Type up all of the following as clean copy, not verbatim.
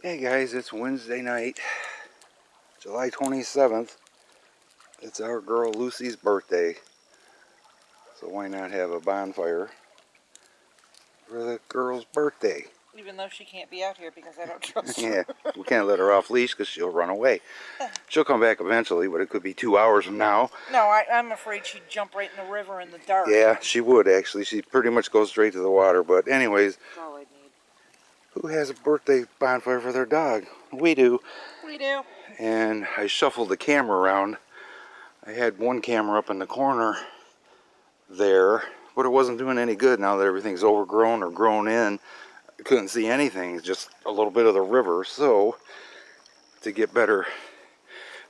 Hey guys, it's Wednesday night, July 27th. It's our girl Lucy's birthday. So why not have a bonfire for the girl's birthday? Even though she can't be out here because I don't trust her. Yeah, we can't let her off leash because she'll run away. She'll come back eventually, but it could be 2 hours from now. No, I'm afraid she'd jump right in the river in the dark. Yeah, she would actually. She pretty much goes straight to the water. But anyways, That's all I'd need. who has a birthday bonfire for their dog? We do. We do. And I shuffled the camera around. I had one camera up in the corner there, but it wasn't doing any good now that everything's overgrown or grown in. I couldn't see anything, just a little bit of the river. So to get better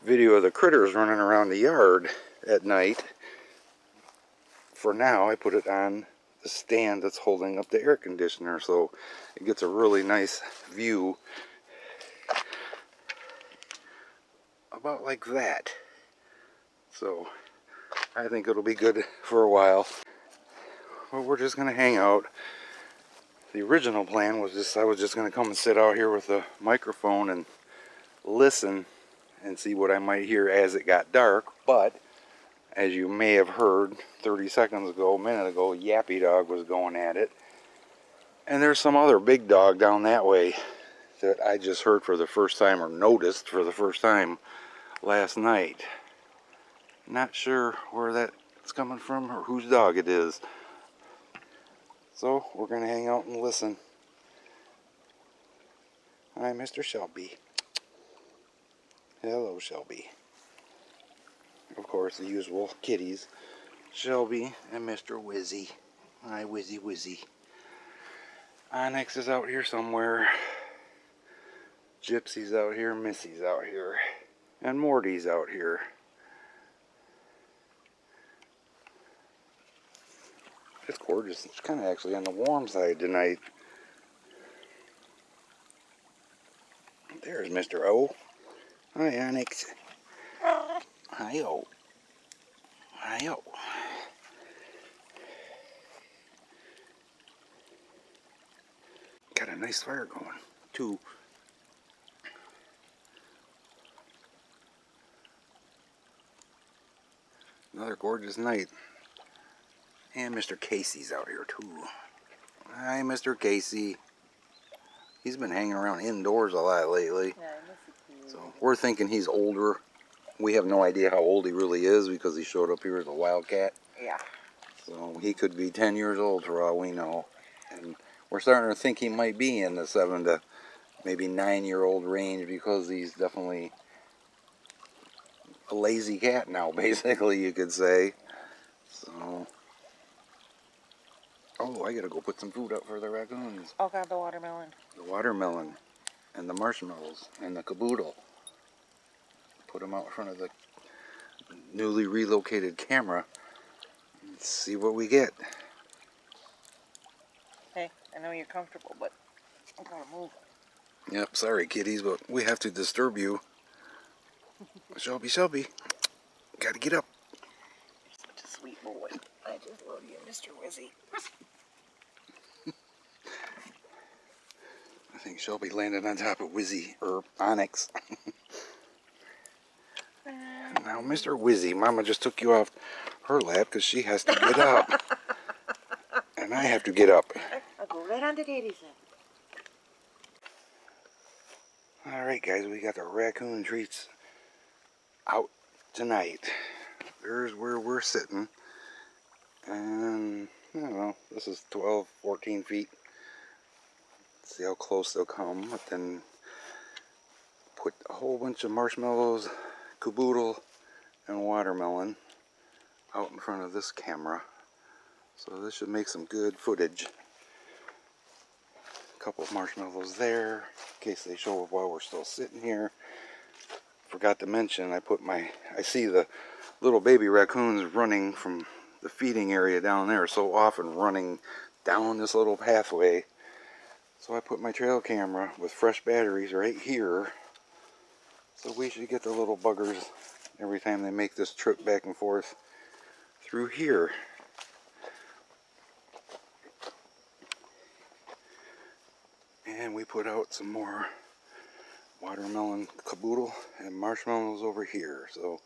video of the critters running around the yard at night, for now I put it on the stand that's holding up the air conditioner, so it gets a really nice view about like that. So I think it'll be good for a while. Well, we're just gonna hang out. The original plan was just I was just gonna come and sit out here with a microphone and listen and see what I might hear as it got dark, but as you may have heard 30 seconds ago, a minute ago, Yappy Dog was going at it. And there's some other big dog down that way that I just heard for the first time, or noticed for the first time last night. Not sure where that's coming from or whose dog it is. So we're going to hang out and listen. Hi, Mr. Shelby. Hello, Shelby. Of course, the usual kitties. Shelby and Mr. Wizzy. Hi, Wizzy Wizzy. Onyx is out here somewhere. Gypsy's out here. Missy's out here. And Morty's out here. It's gorgeous. It's kind of actually on the warm side tonight. There's Mr. O. Hi, Onyx. Hi, O. Hi, O. Got a nice fire going, too. Another gorgeous night. And Mr. Casey's out here, too. Hi, Mr. Casey. He's been hanging around indoors a lot lately. Yeah, I miss it. So we're thinking he's older. We have no idea how old he really is because he showed up here as a wildcat. Yeah. So he could be 10 years old for all we know. And we're starting to think he might be in the 7 to maybe 9-year-old range because he's definitely a lazy cat now, basically, you could say. So, oh, I gotta go put some food up for the raccoons. Oh God, the watermelon. The watermelon and the marshmallows and the caboodle. Put them out in front of the newly relocated camera. Let's see what we get. Hey, I know you're comfortable, but I gotta move. Yep, sorry kitties, but we have to disturb you. Shelby, Shelby, gotta get up. You're such a sweet boy. I just love you, Mr. Wizzy. I think Shelby landed on top of Wizzy, or Onyx. Now, Mr. Wizzy, Mama just took you off her lap because she has to get up. And I have to get up. I'll go right on to Daddy's then. Alright guys, we got the raccoon treats out tonight. There's where we're sitting. And, I don't know, this is 12, 14 feet. See how close they'll come. But then put a whole bunch of marshmallows, caboodle, and watermelon out in front of this camera. So this should make some good footage. A couple of marshmallows there, in case they show up while we're still sitting here. Forgot to mention, I see the little baby raccoons running from the feeding area down there so often, running down this little pathway. So I put my trail camera with fresh batteries right here. So we should get the little buggers every time they make this trip back and forth through here. And we put out some more watermelon caboodle and marshmallows over here. So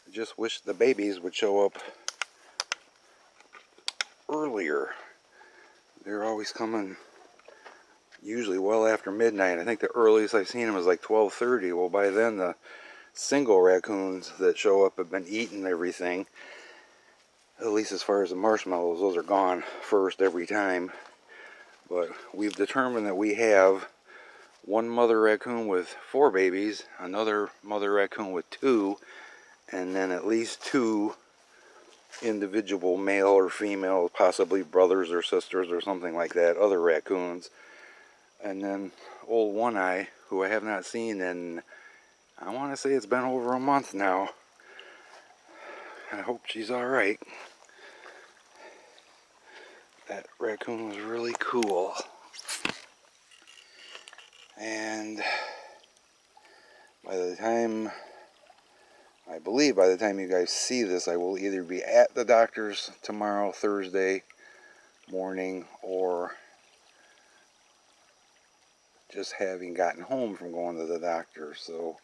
I just wish the babies would show up earlier. They're always coming usually well after midnight. I think the earliest I've seen them is like 12:30. Well, by then the single raccoons that show up have been eating everything. At least as far as the marshmallows, those are gone first every time. But we've determined that we have one mother raccoon with 4 babies, another mother raccoon with 2, and then at least 2 individual male or female, possibly brothers or sisters or something like that, other raccoons. And then old One Eye, who I have not seen in, I want to say it's been over a month now. I hope she's alright. That raccoon was really cool. And by the time, I believe by the time you guys see this, I will either be at the doctor's tomorrow, Thursday morning, or just having gotten home from going to the doctor. So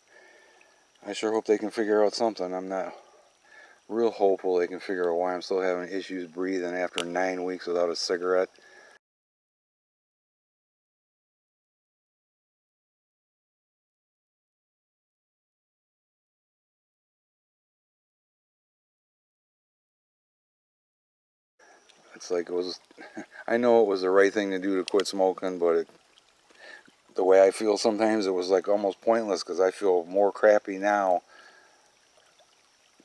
I sure hope they can figure out something. I'm not real hopeful they can figure out why I'm still having issues breathing after 9 weeks without a cigarette. It's like it was, I know it was the right thing to do to quit smoking, but the way I feel sometimes, it was like almost pointless, because I feel more crappy now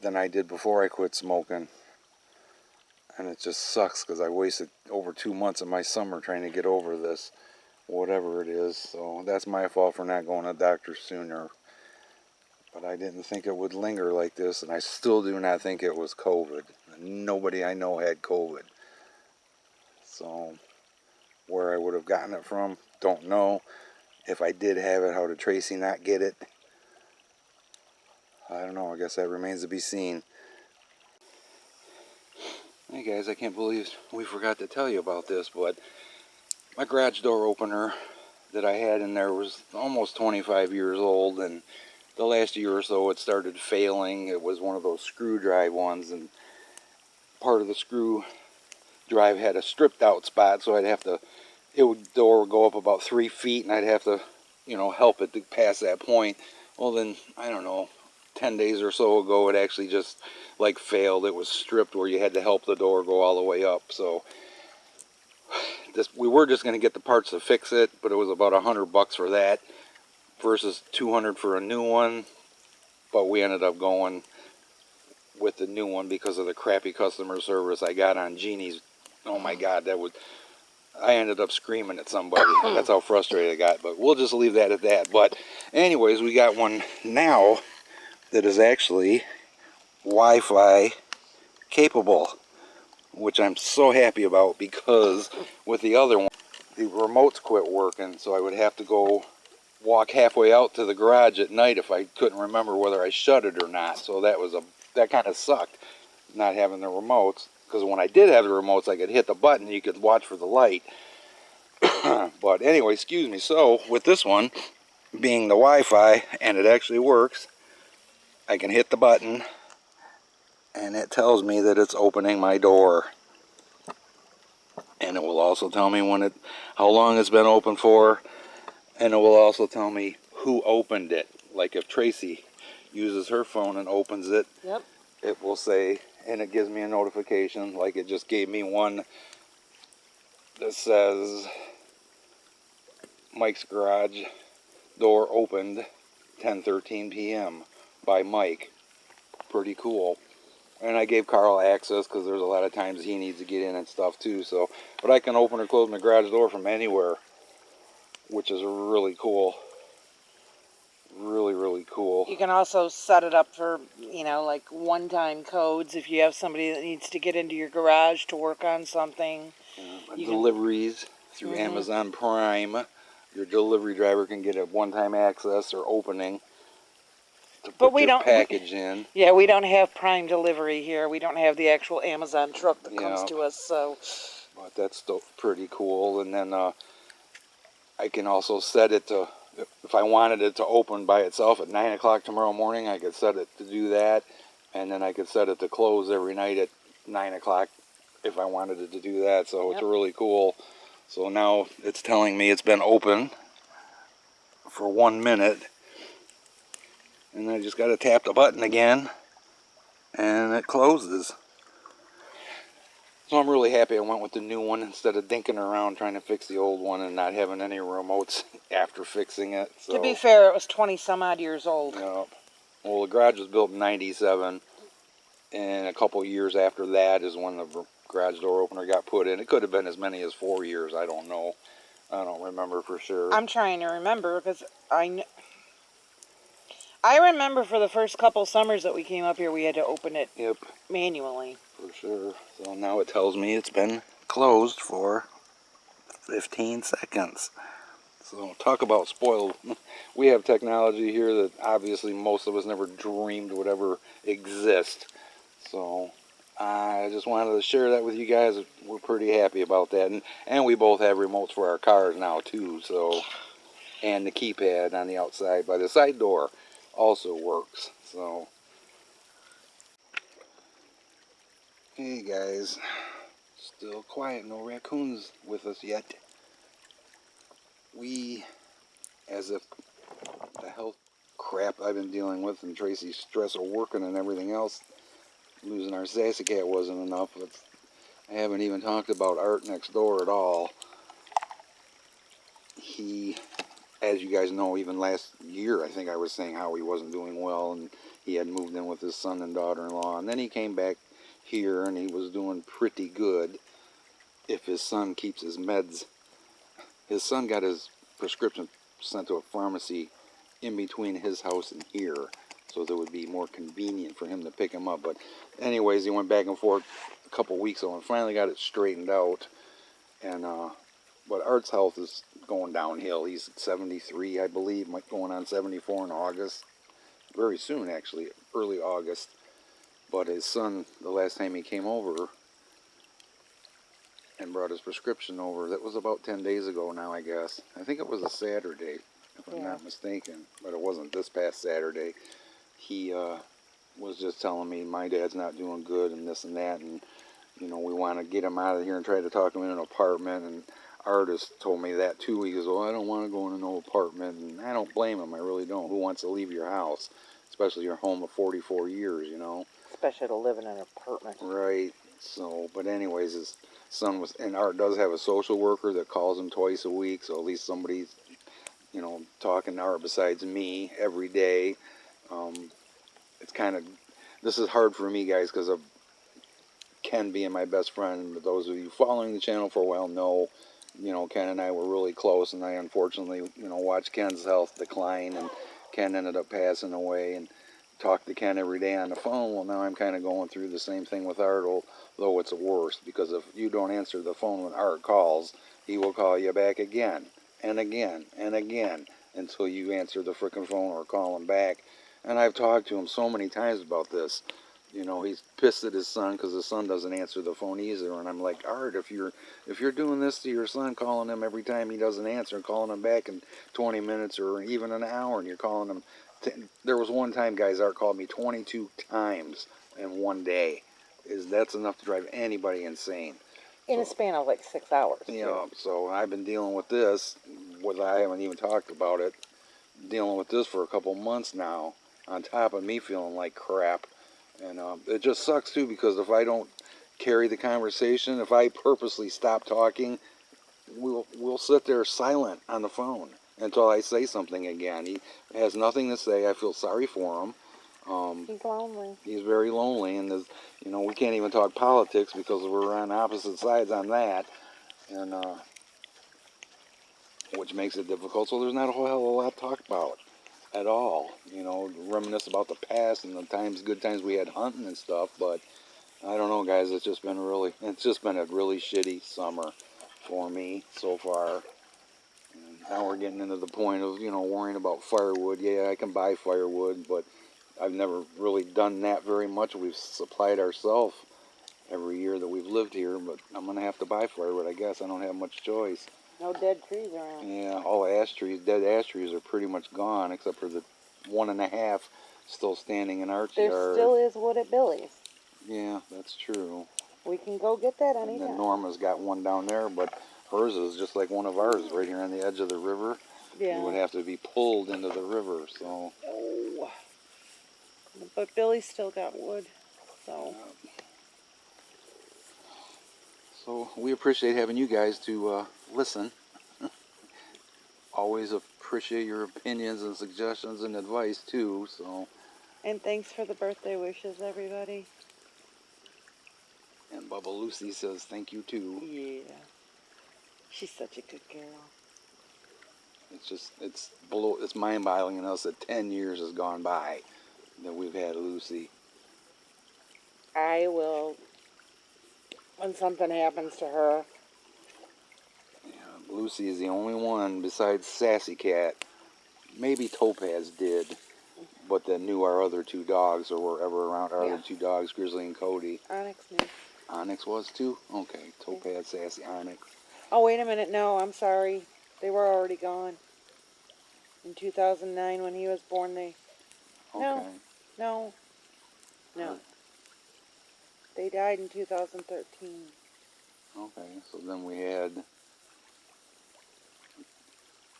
than I did before I quit smoking. And it just sucks because I wasted over 2 months of my summer trying to get over this, whatever it is. So that's my fault for not going to the doctor sooner. But I didn't think it would linger like this, and I still do not think it was COVID. Nobody I know had COVID. So where I would have gotten it from, don't know. If I did have it, how did Tracy not get it? I don't know. I guess that remains to be seen. Hey guys, I can't believe we forgot to tell you about this, but my garage door opener that I had in there was almost 25 years old, and the last year or so it started failing. It was one of those screw drive ones, and part of the screw drive had a stripped out spot, so I'd have to, door would go up about 3 feet, and I'd have to, help it to pass that point. Well then, I don't know, 10 days or so ago, it actually just like failed. It was stripped where you had to help the door go all the way up. So we were just going to get the parts to fix it, but it was about $100 for that versus $200 for a new one. But we ended up going with the new one because of the crappy customer service I got on Genie's. Oh my God, I ended up screaming at somebody. That's how frustrated I got, but we'll just leave that at that. But anyways, we got one now that is actually Wi-Fi capable, which I'm so happy about, because with the other one, the remotes quit working, so I would have to go walk halfway out to the garage at night if I couldn't remember whether I shut it or not. So that kind of sucked, not having the remotes, because when I did have the remotes, I could hit the button, you could watch for the light. But anyway, excuse me. So with this one being the Wi-Fi, and it actually works, I can hit the button and it tells me that it's opening my door, and it will also tell me how long it's been open for, and it will also tell me who opened it. Like if Tracy uses her phone and opens it, Yep. it will say, and it gives me a notification. Like it just gave me one that says Mike's garage door opened 10:13 p.m. by Mike. Pretty cool. And I gave Carl access because there's a lot of times he needs to get in and stuff too. So, but I can open or close my garage door from anywhere, which is really cool. Really, really cool. You can also set it up for, like one-time codes if you have somebody that needs to get into your garage to work on something. Deliveries through Amazon Prime. Your delivery driver can get a one-time access or opening to put your package in. Yeah, we don't have Prime delivery here. We don't have the actual Amazon truck that comes to us, so. But that's still pretty cool. And then I I can also set it to, if I wanted it to open by itself at 9 o'clock tomorrow morning, I could set it to do that. And then I could set it to close every night at 9 o'clock if I wanted it to do that. So It's really cool. So now it's telling me it's been open for 1 minute. And I just got to tap the button again. And it closes. So I'm really happy I went with the new one instead of dinking around trying to fix the old one and not having any remotes after fixing it. So, to be fair, it was 20 some odd years old. Yeah. Well, the garage was built in '97, and a couple years after that is when the garage door opener got put in. It could have been as many as 4 years. I don't know. I don't remember for sure. I'm trying to remember because I remember for the first couple summers that we came up here, we had to open it manually. For sure. So now it tells me it's been closed for 15 seconds. So talk about spoiled. We have technology here that obviously most of us never dreamed would ever exist. So I just wanted to share that with you guys. We're pretty happy about that. And we both have remotes for our cars now too. So, and the keypad on the outside by the side door also works. So, hey guys, still quiet. No raccoons with us yet. We, as if the health crap I've been dealing with and Tracy's stress of working and everything else, losing our sassy cat wasn't enough. But I haven't even talked about Art next door at all. He, as you guys know, even last year I think I was saying how he wasn't doing well and he had moved in with his son and daughter-in-law, and then he came back here and he was doing pretty good if his son keeps his meds. His son got his prescription sent to a pharmacy in between his house and here, so that it would be more convenient for him to pick him up. But anyways, he went back and forth a couple weeks ago and finally got it straightened out. And but Art's health is going downhill. He's 73, I believe, going on 74 in August. Very soon, actually, early August. But his son, the last time he came over and brought his prescription over, that was about 10 days ago now, I guess. I think it was a Saturday, if I'm not mistaken, but it wasn't this past Saturday. He was just telling me my dad's not doing good and this and that, and you know, we want to get him out of here and try to talk him in an apartment. And Artist told me that too. He goes, well, I don't want to go in no apartment, and I don't blame him. I really don't. Who wants to leave your house, especially your home of 44 years, you know? Especially to live in an apartment. Right. So, but anyways, his son was, and Art does have a social worker that calls him twice a week, so at least somebody's, you know, talking to Art besides me every day. It's kind of, this is hard for me, guys, because of Ken being my best friend. Those of you following the channel for a while know, you know, Ken and I were really close, and I unfortunately, you know, watched Ken's health decline, and Ken ended up passing away, and talked to Ken every day on the phone. Well, now I'm kind of going through the same thing with Art, though it's worse, because if you don't answer the phone when Art calls, he will call you back again and again and again until you answer the frickin' phone or call him back. And I've talked to him so many times about this. You know, he's pissed at his son because his son doesn't answer the phone either. And I'm like, Art, if you're doing this to your son, calling him every time he doesn't answer, and calling him back in 20 minutes or even an hour, and you're calling him. There was one time, guys, Art called me 22 times in one day. That's enough to drive anybody insane. In a span of like 6 hours. Yeah, so I've been dealing with this, I haven't even talked about it, dealing with this for a couple months now, on top of me feeling like crap. And it just sucks too, because if I don't carry the conversation, if I purposely stop talking, we'll sit there silent on the phone until I say something again. He has nothing to say. I feel sorry for him. He's lonely. He's very lonely, and you know, we can't even talk politics because we're on opposite sides on that, and which makes it difficult. So there's not a whole hell of a lot to talk about at all. You know, reminisce about the past and the good times we had hunting and stuff. But I don't know, guys. It's just been a really shitty summer for me so far. And now we're getting into the point of, you know, worrying about firewood. Yeah, I can buy firewood, but I've never really done that very much. We've supplied ourselves every year that we've lived here, but I'm gonna have to buy firewood, I guess. I don't have much choice. No dead trees around. Yeah, all ash trees, dead ash trees are pretty much gone, except for the 1.5 still standing in Art's There yard. still is wood at Billy's. Yeah, that's true. We can go get that And anytime. then Norma's got one down there, but hers is just like one of ours, right here on the edge of the river. Yeah. It would have to be pulled into the river, so. Oh. But Billy's still got wood, so. So we appreciate having you guys to listen. Always appreciate your opinions and suggestions and advice too, so. And thanks for the birthday wishes, everybody. And Bubba Lucy says thank you too. Yeah. She's such a good girl. It's mind-boggling to us that 10 years has gone by that we've had Lucy. I will, when something happens to her. Yeah, Lucy is the only one besides Sassy Cat. Maybe Topaz did, but that knew our other two dogs or were ever around our other two dogs, Grizzly and Cody. Onyx knew. Onyx was too? Okay, Topaz, Sassy, Onyx. Oh, wait a minute. No, I'm sorry. They were already gone. In 2009 when he was born, they... Okay. No. They died in 2013. Okay, so then we had...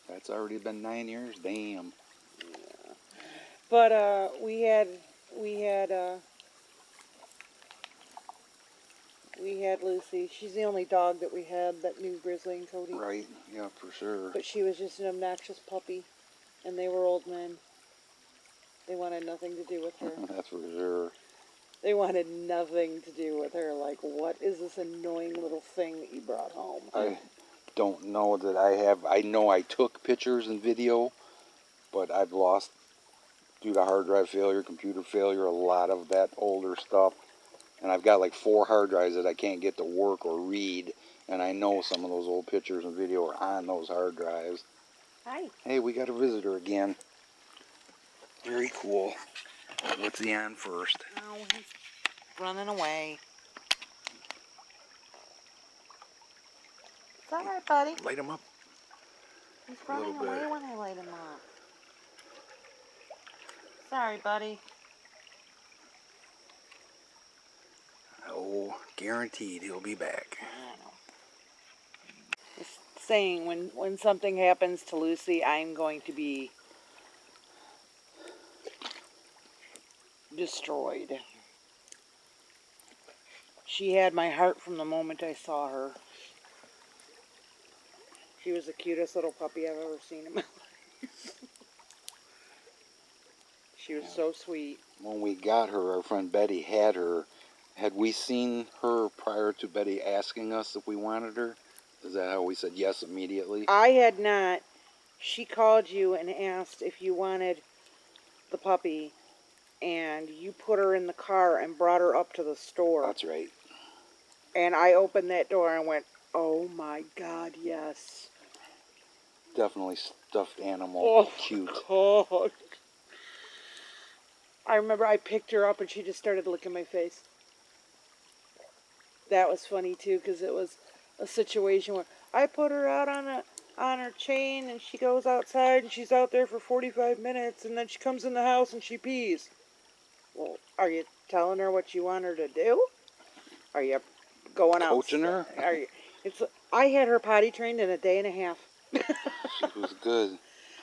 That's already been 9 years? Damn. Yeah. But, we had Lucy. She's the only dog that we had that knew Grizzly and Cody. Right, yeah, for sure. But she was just an obnoxious puppy, and they were old men. They wanted nothing to do with her. That's for sure. They wanted nothing to do with her. Like, what is this annoying little thing that you brought home? I don't know that I have. I know I took pictures and video, but I've lost, due to hard drive failure, computer failure, a lot of that older stuff. And I've got like 4 hard drives that I can't get to work or read. And I know some of those old pictures and video are on those hard drives. Hi. Hey, we got a visitor again. Very cool. What's he on first? Oh, he's running away. It's all right, buddy. Light him up. He's running away when I light him up. Sorry, buddy. Oh, guaranteed he'll be back. I know. Just saying, when something happens to Lucy, I'm going to be destroyed. She had my heart from the moment I saw her. She was the cutest little puppy I've ever seen in my life. She was so sweet. When we got her, our friend Betty had her. Had we seen her prior to Betty asking us if we wanted her? Is that how we said yes immediately? I had not. She called you and asked if you wanted the puppy, and you put her in the car and brought her up to the store. That's right. And I opened that door and went, oh my God, yes. Definitely stuffed animal. Oh, cute. God. I remember I picked her up and she just started licking my face. That was funny too, because it was a situation where I put her out on her chain and she goes outside and she's out there for 45 minutes and then she comes in the house and she pees. Well, are you telling her what you want her to do? Are you going out? Coaching her? Are you? I had her potty trained in a day and a half. She was good.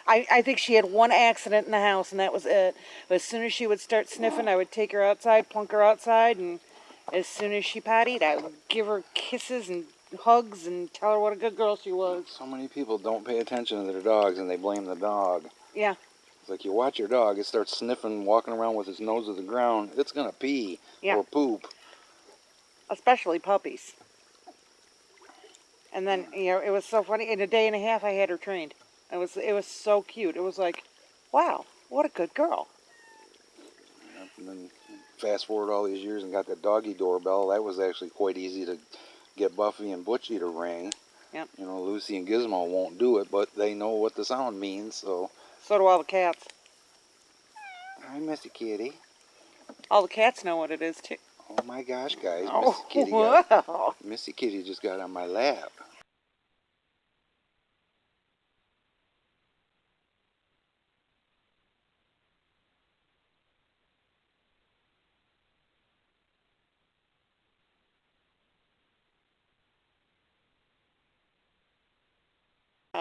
I think she had one accident in the house and that was it. But as soon as she would start sniffing, I would take her outside, plunk her outside, and as soon as she pottied, I would give her kisses and hugs and tell her what a good girl she was. So many people don't pay attention to their dogs and they blame the dog. Yeah. It's like you watch your dog, it starts sniffing, walking around with its nose to the ground, it's going to pee or poop. Especially puppies. And then, you know, it was so funny. In a day and a half, I had her trained. It was so cute. It was like, wow, what a good girl. And then fast forward all these years and got the doggy doorbell. That was actually quite easy to get Buffy and Butchie to ring. Yep. You know, Lucy and Gizmo won't do it, but they know what the sound means, so. So do all the cats. Hi, Missy Kitty. All the cats know what it is, too. Oh my gosh, guys. Oh, Missy Kitty just got on my lap.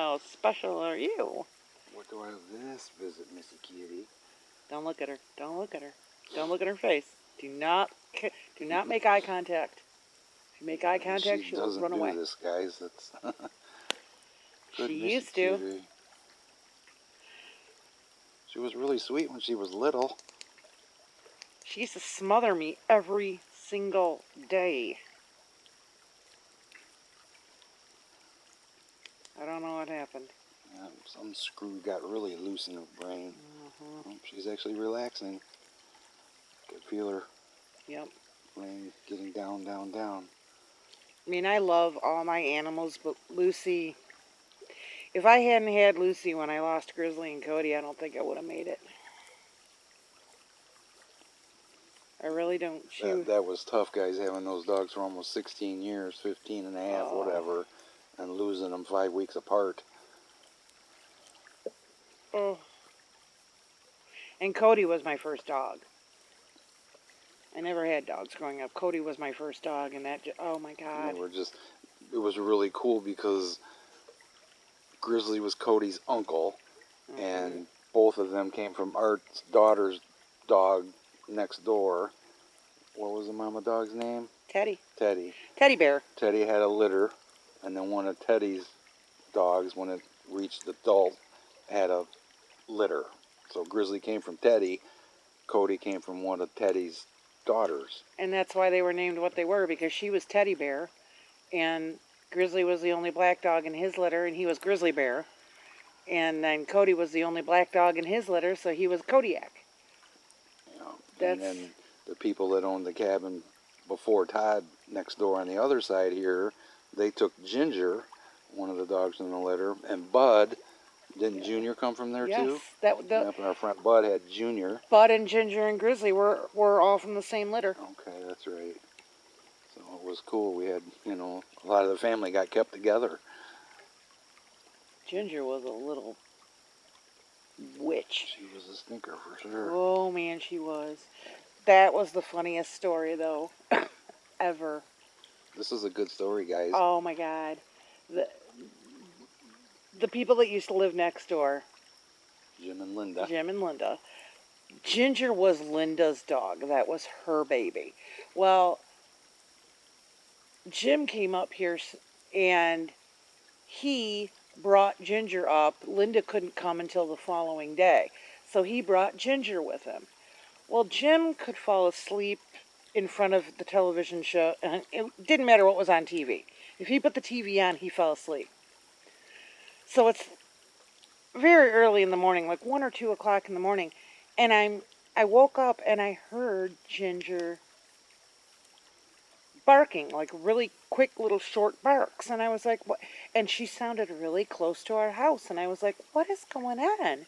How special are you? What do I this visit, Missy Kitty? Don't look at her. Don't look at her. Don't look at her face. Do not make eye contact. If you make eye contact, She she will doesn't run do away. this, guys. That's good, She Missy used to. Kitty. She was really sweet when she was little. She used to smother me every single day. I don't know what happened. Some screw got really loose in her brain. Uh-huh. Oh, she's actually relaxing. Could feel her Yep. brain getting down, down, down. I mean, I love all my animals, but Lucy... If I hadn't had Lucy when I lost Grizzly and Cody, I don't think I would have made it. I really don't. That was tough, guys, having those dogs for almost 16 years, 15 and a half, whatever, and losing them 5 weeks apart. Oh. And Cody was my first dog. I never had dogs growing up. Cody was my first dog, and that oh my God. It was really cool because Grizzly was Cody's uncle, and both of them came from Art's daughter's dog next door. What was the mama dog's name? Teddy. Teddy. Teddy bear. Teddy had a litter, and then one of Teddy's dogs, when it reached adult, had a litter. So Grizzly came from Teddy. Cody came from one of Teddy's daughters. And that's why they were named what they were, because she was Teddy bear, and Grizzly was the only black dog in his litter, and he was Grizzly bear. And then Cody was the only black dog in his litter, so he was Kodiak. And then the people that owned the cabin before Todd next door on the other side here, they took Ginger, one of the dogs in the litter, and Bud. Didn't Junior come from there too? Yes. Our friend Bud had Junior. Bud and Ginger and Grizzly were all from the same litter. Okay, that's right. So it was cool. We had, a lot of the family got kept together. Ginger was a little witch. She was a stinker for sure. Oh man, she was. That was the funniest story though, ever. This is a good story, guys. Oh my God. The people that used to live next door. Jim and Linda. Ginger was Linda's dog. That was her baby. Well, Jim came up here and he brought Ginger up. Linda couldn't come until the following day. So he brought Ginger with him. Well, Jim could fall asleep in front of the television show. And it didn't matter what was on TV. If he put the TV on, he fell asleep. So it's very early in the morning, like 1 or 2 o'clock in the morning. And I woke up and I heard Ginger barking, like really quick little short barks. And I was like, what? And she sounded really close to our house. And I was like, what is going on?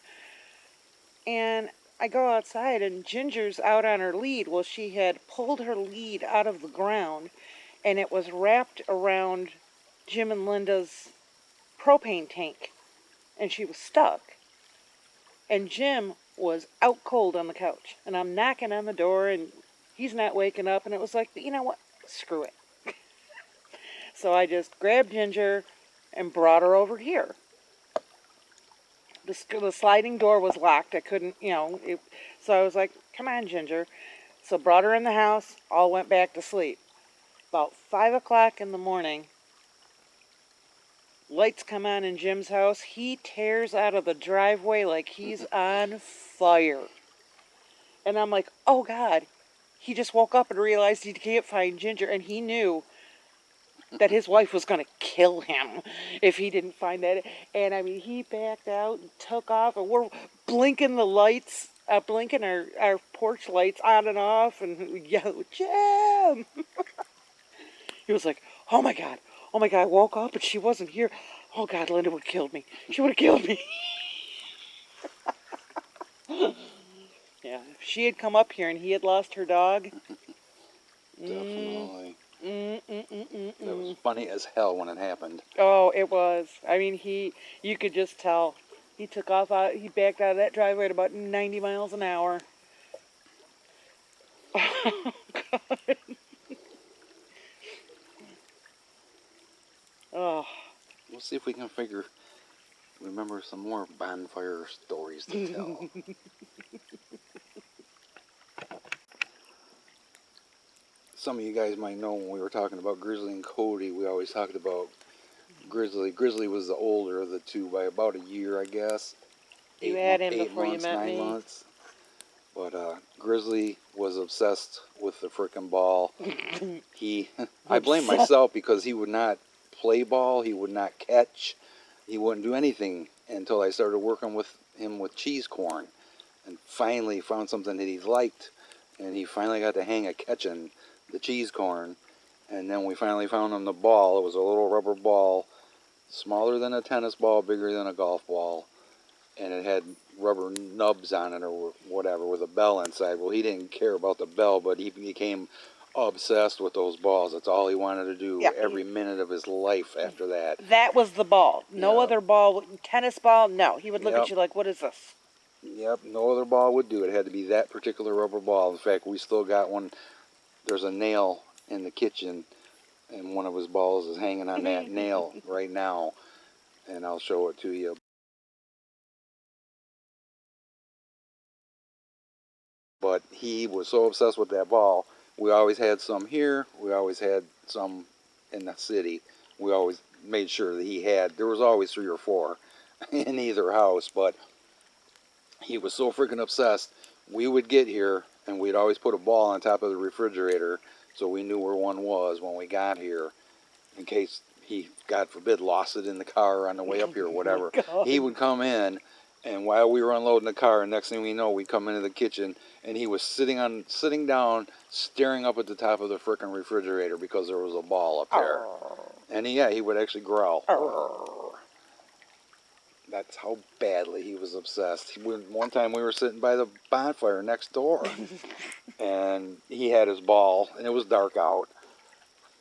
And I go outside and Ginger's out on her lead. Well, she had pulled her lead out of the ground and it was wrapped around Jim and Linda's propane tank. And she was stuck. And Jim was out cold on the couch. And I'm knocking on the door and he's not waking up. And it was like, you know what? Screw it. So I just grabbed Ginger and brought her over here. The sliding door was locked. I couldn't, so I was like, come on, Ginger. So brought her in the house. All went back to sleep. About 5 o'clock in the morning, lights come on in Jim's house. He tears out of the driveway like he's on fire. And I'm like, oh God. He just woke up and realized he can't find Ginger. And he knew that his wife was going to kill him if he didn't find that. And I mean, he backed out and took off. And we're blinking the lights, blinking our porch lights on and off. And we yelled, Jim! He was like, oh my God, I woke up and she wasn't here. Oh God, Linda would have killed me. She would have killed me. Yeah, if she had come up here and he had lost her dog. Definitely. That was funny as hell when it happened. Oh, it was. I mean, you could just tell. He took off out, he backed out of that driveway at about 90 miles an hour. Oh, God. Oh. We'll see if we can figure remember some more bonfire stories to tell. Some of you guys might know when we were talking about Grizzly and Cody, we always talked about Grizzly. Grizzly was the older of the two by about a year, I guess. You had him 8 before you months, met 9 me. months. But Grizzly was obsessed with the frickin' ball. I blame myself because he would not play ball, he would not catch, he wouldn't do anything until I started working with him with cheese corn, and finally found something that he liked, and he finally got the hang of catching the cheese corn. And then we finally found him the ball. It was a little rubber ball, smaller than a tennis ball, bigger than a golf ball, and it had rubber nubs on it or whatever with a bell inside. Well, he didn't care about the bell, but he became obsessed with those balls. That's all he wanted to do every minute of his life after that. That was the ball. No Yep. other ball. Tennis ball, no. He would look Yep. at you like, what is this? Yep, no other ball would do it. It had to be that particular rubber ball. In fact, we still got one. There's a nail in the kitchen, and one of his balls is hanging on that nail right now, and I'll show it to you. But he was so obsessed with that ball. We always had some here. We always had some in the city. We always made sure that he had. There was always 3 or 4 in either house, but he was so freaking obsessed. We would get here, and we'd always put a ball on top of the refrigerator so we knew where one was when we got here, in case he, God forbid, lost it in the car on the way up here or whatever. He would come in, and while we were unloading the car, next thing we know, we come into the kitchen, and he was sitting down, staring up at the top of the frickin' refrigerator because there was a ball up there. And he would actually growl. That's how badly he was obsessed. One time we were sitting by the bonfire next door, and he had his ball, and it was dark out,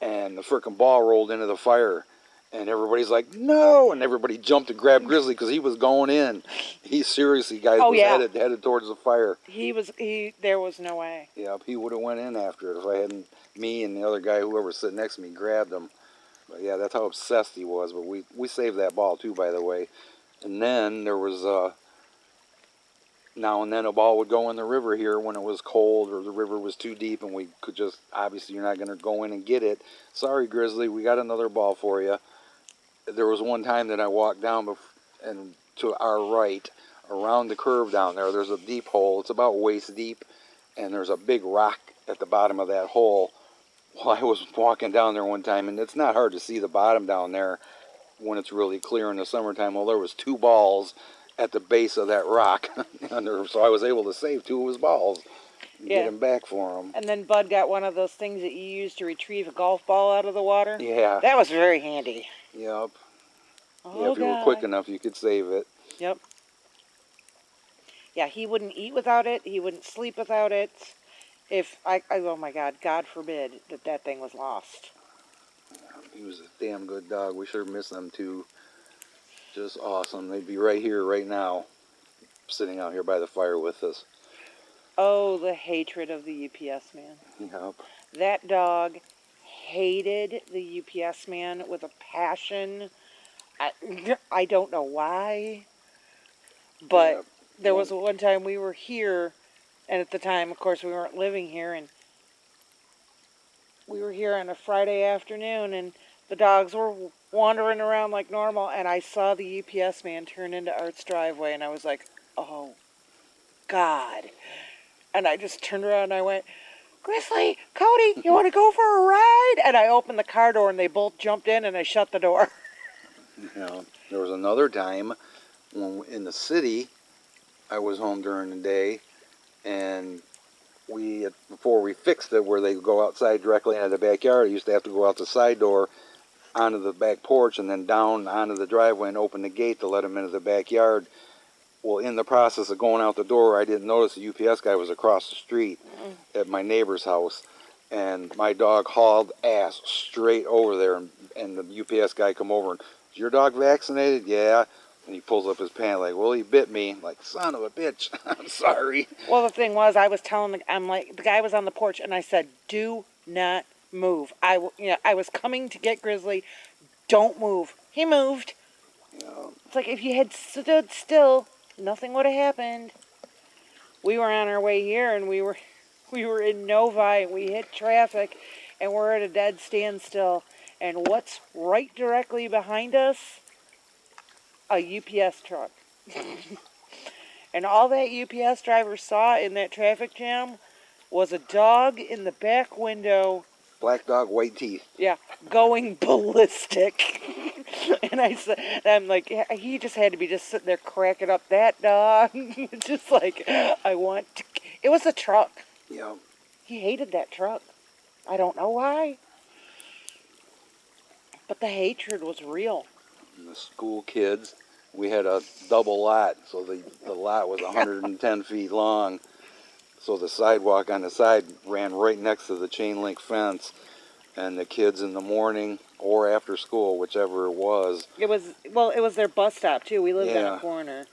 and the frickin' ball rolled into the fire, and everybody's like, no, and everybody jumped to grab Grizzly because he was going in. He seriously, guys, was headed towards the fire. There was no way. Yep, he would have went in after it if I hadn't, me and the other guy, whoever was sitting next to me, grabbed him. But yeah, that's how obsessed he was. But we saved that ball too, by the way. And then there was now and then a ball would go in the river here when it was cold or the river was too deep, and we could just, obviously you're not going to go in and get it. Sorry, Grizzly, we got another ball for you. There was one time that I walked down and to our right, around the curve down there, there's a deep hole. It's about waist deep, and there's a big rock at the bottom of that hole. Well, I was walking down there one time, and it's not hard to see the bottom down there when it's really clear in the summertime. Well, there was 2 balls at the base of that rock, so I was able to save 2 of his balls and get him back for him. And then Bud got one of those things that you use to retrieve a golf ball out of the water. Yeah. That was very handy. Yep. Oh, yeah, if you were quick enough, you could save it. Yep. Yeah, he wouldn't eat without it. He wouldn't sleep without it. Oh my God, God forbid that thing was lost. He was a damn good dog. We sure miss them too. Just awesome. They'd be right here, right now, sitting out here by the fire with us. Oh, the hatred of the UPS man. Yep. That dog hated the UPS man with a passion. I don't know why, but there was one time we were here, and at the time, of course, we weren't living here, and we were here on a Friday afternoon, and the dogs were wandering around like normal, and I saw the UPS man turn into Art's driveway, and I was like, oh, God. And I just turned around and I went, Grizzly, Cody, you want to go for a ride? And I opened the car door, and they both jumped in, and I shut the door. There was another time when in the city, I was home during the day, and before we fixed it, where they go outside directly into the backyard, I used to have to go out the side door onto the back porch and then down onto the driveway and open the gate to let them into the backyard. Well, in the process of going out the door, I didn't notice the UPS guy was across the street at my neighbor's house, and my dog hauled ass straight over there, and the UPS guy come over and, is your dog vaccinated? Yeah. And he pulls up his pants like, well, he bit me. I'm like, son of a bitch. I'm sorry. Well, the thing was, I was telling the guy was on the porch, and I said, do not move. I was coming to get Grizzly. Don't move. He moved. Yeah. It's like if you had stood still, nothing would have happened. We were on our way here, and we were in Novi, and we hit traffic, and we're at a dead standstill. And what's right directly behind us? A UPS truck. And all that UPS driver saw in that traffic jam was a dog in the back window. Black dog, white teeth. Yeah, going ballistic. And I'm like, he just had to be just sitting there cracking up that dog. Just like, I want to. It was a truck. Yeah. He hated that truck. I don't know why. But the hatred was real. And the school kids, we had a double lot, so the lot was 110 feet long. So the sidewalk on the side ran right next to the chain link fence, and the kids in the morning or after school, whichever it was. It was their bus stop too. We lived on Yeah. a corner.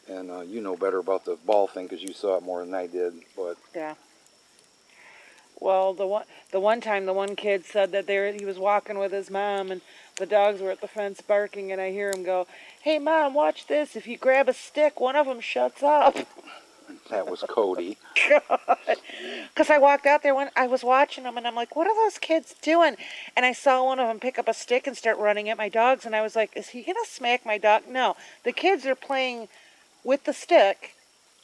And you know better about the ball thing because you saw it more than I did. But Yeah. Well, the one time the one kid said that he was walking with his mom and the dogs were at the fence barking, and I hear him go, "Hey mom, watch this. If you grab a stick, one of them shuts up." that was Cody. Because I walked out there when I was watching them, and I'm like, "What are those kids doing?" And I saw one of them pick up a stick and start running at my dogs, and I was like, "Is he gonna smack my dog?" No, the kids are playing with the stick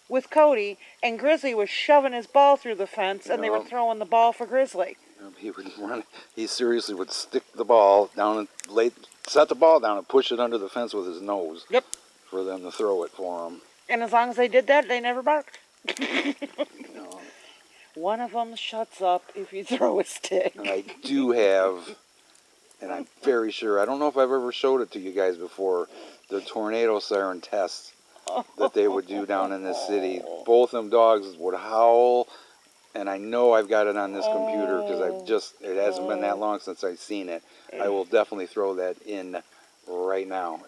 with Cody, and Grizzly was shoving his ball through the fence, and they were throwing the ball for Grizzly. He would run. He seriously would stick the ball down and set the ball down and push it under the fence with his nose. Yep. For them to throw it for him. And as long as they did that, they never barked. You know. One of them shuts up if you throw a stick. And I do have, and I'm very sure, I don't know if I've ever showed it to you guys before, the tornado siren test that they would do down in this city. Both them dogs would howl, and I know I've got it on this computer because it hasn't been that long since I've seen it. I will definitely throw that in right now.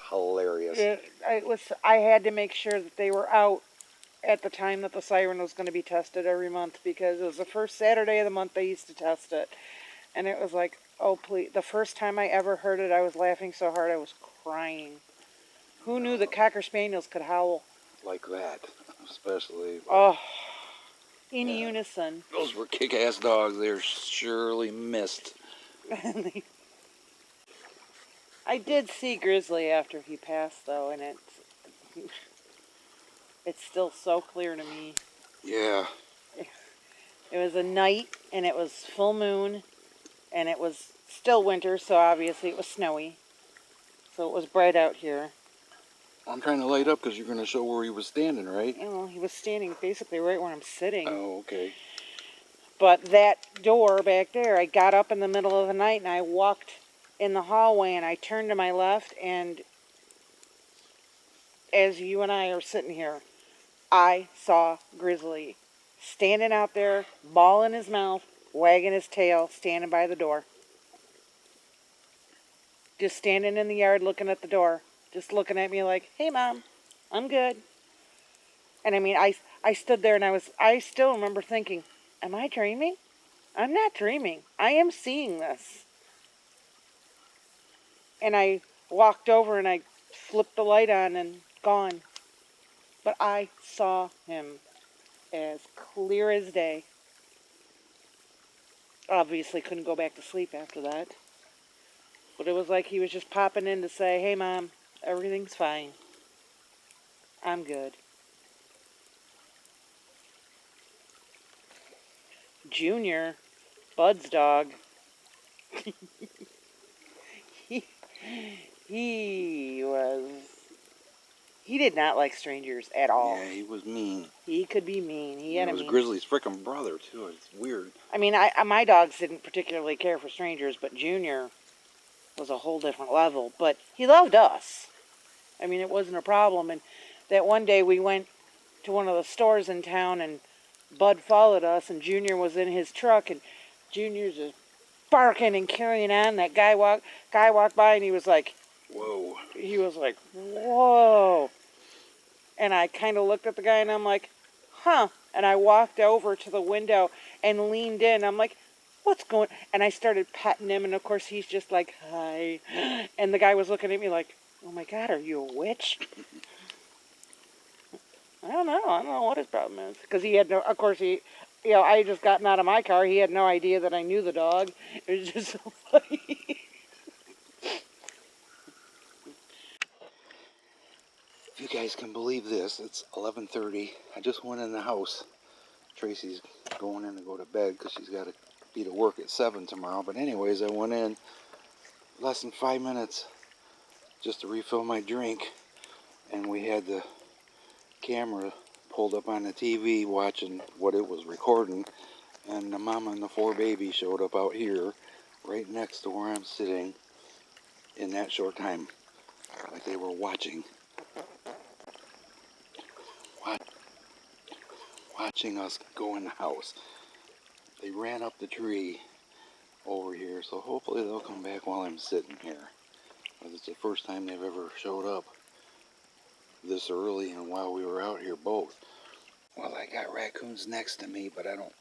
Hilarious. I had to make sure that they were out at the time that the siren was going to be tested every month, because it was the first Saturday of the month they used to test it. And it was like, oh please. The first time I ever heard it, I was laughing so hard I was crying. Who knew that Cocker Spaniels could howl? Like that, especially. Oh, in unison. Those were kick-ass dogs. They're surely missed. I did see Grizzly after he passed, though, and it's still so clear to me. Yeah. It was a night, and it was full moon, and it was still winter, so obviously it was snowy. So it was bright out here. I'm trying to light up because you're going to show where he was standing, right? You know, he was standing basically right where I'm sitting. Oh, okay. But that door back there, I got up in the middle of the night, and I walked in the hallway, and I turned to my left, and as you and I are sitting here, I saw Grizzly standing out there, ball in his mouth, wagging his tail, standing by the door. Just standing in the yard looking at the door, just looking at me like, "Hey Mom, I'm good." And I mean, I stood there, and I still remember thinking, am I dreaming? I'm not dreaming. I am seeing this. And I walked over and I flipped the light on and gone. But I saw him as clear as day. Obviously couldn't go back to sleep after that. But it was like he was just popping in to say, "Hey Mom, everything's fine. I'm good." Junior, Bud's dog, he was He did not like strangers at all. Yeah, he was mean. He could be mean. He And had it a was mean. Grizzly's frickin' brother, too. It's weird. I mean, my dogs didn't particularly care for strangers, but Junior was a whole different level. But he loved us. I mean, it wasn't a problem. And that one day we went to one of the stores in town, and Bud followed us, and Junior was in his truck, and Junior's just barking and carrying on. That guy walked by, and he was like, whoa. He was like, whoa. And I kind of looked at the guy, and I'm like, huh. And I walked over to the window and leaned in. I'm like, what's going? And I started petting him, and of course he's just like, hi. And the guy was looking at me like, oh my God, are you a witch? I don't know what his problem is. Because he had no, of course I had just gotten out of my car. He had no idea that I knew the dog. It was just so funny. If you guys can believe this, it's 11:30. I just went in the house. Tracy's going in to go to bed because she's got to be to work at 7 tomorrow. But anyways, I went in less than 5 minutes just to refill my drink. And we had the camera pulled up on the TV watching what it was recording. And the mama and the 4 babies showed up out here right next to where I'm sitting in that short time. Like they were watching us go in the house. They ran up the tree over here, so hopefully they'll come back while I'm sitting here. Because it's the first time they've ever showed up this early and while we were out here both. Well, I got raccoons next to me, but I don't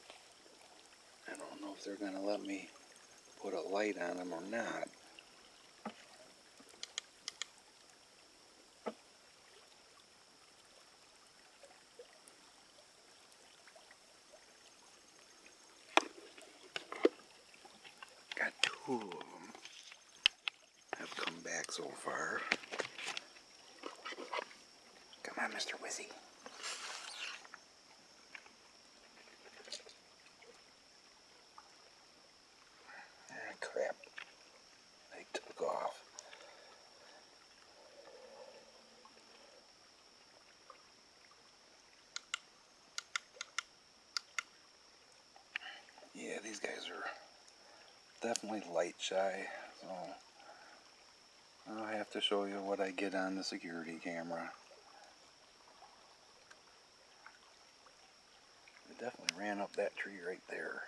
know if they're gonna let me put a light on them or not. Got 2 of them have come back so far. Come on, Mr. Wizzy. Ah, crap. They took off. Yeah, these guys are definitely light shy, so I'll have to show you what I get on the security camera. They definitely ran up that tree right there.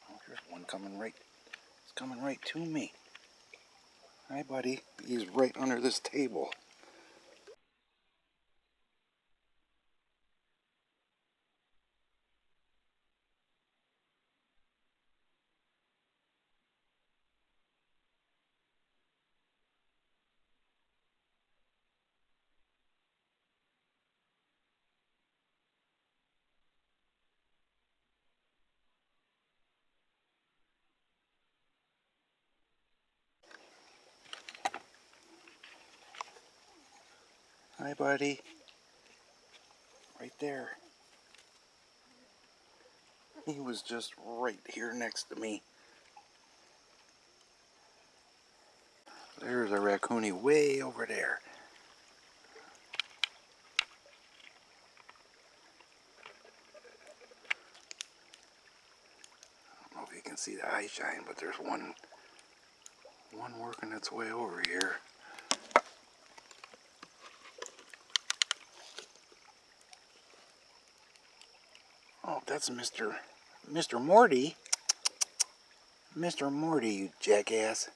Oh, here's one coming right. It's coming right to me. Hi, buddy. He's right under this table. Hi, buddy. Right there. He was just right here next to me. There's a raccoonie way over there. I don't know if you can see the eye shine, but there's one working its way over here. Oh, that's Mr. Morty. Mr. Morty, you jackass.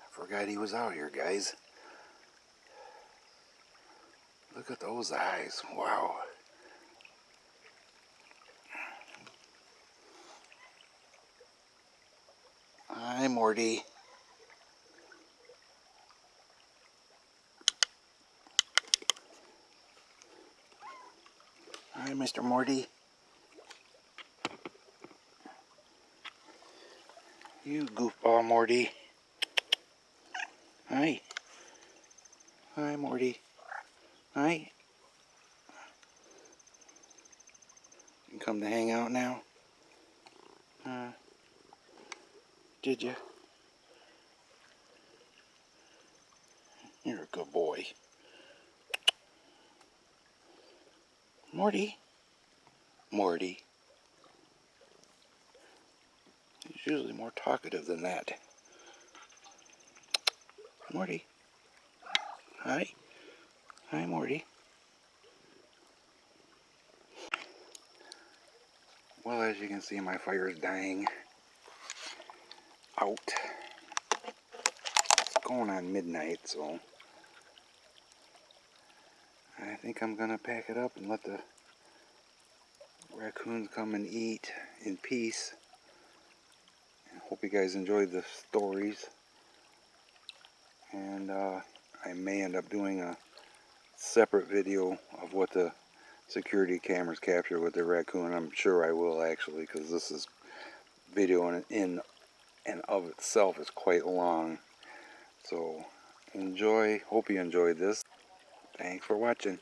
I forgot he was out here, guys. Look at those eyes. Wow. Hi, Morty. Hi, Mr. Morty. You goofball, Morty. Hi. Hi, Morty. Hi. You come to hang out now? Did you? You're a good boy. Morty. Morty. He's usually more talkative than that. Morty. Hi. Hi, Morty. Well, as you can see, my fire is dying out. It's going on midnight, so I think I'm gonna pack it up and let the raccoons come and eat in peace. And hope you guys enjoyed the stories. And I may end up doing a separate video of what the security cameras capture with the raccoon. I'm sure I will, actually, because this is video in and of itself is quite long. So enjoy. Hope you enjoyed this. Thanks for watching.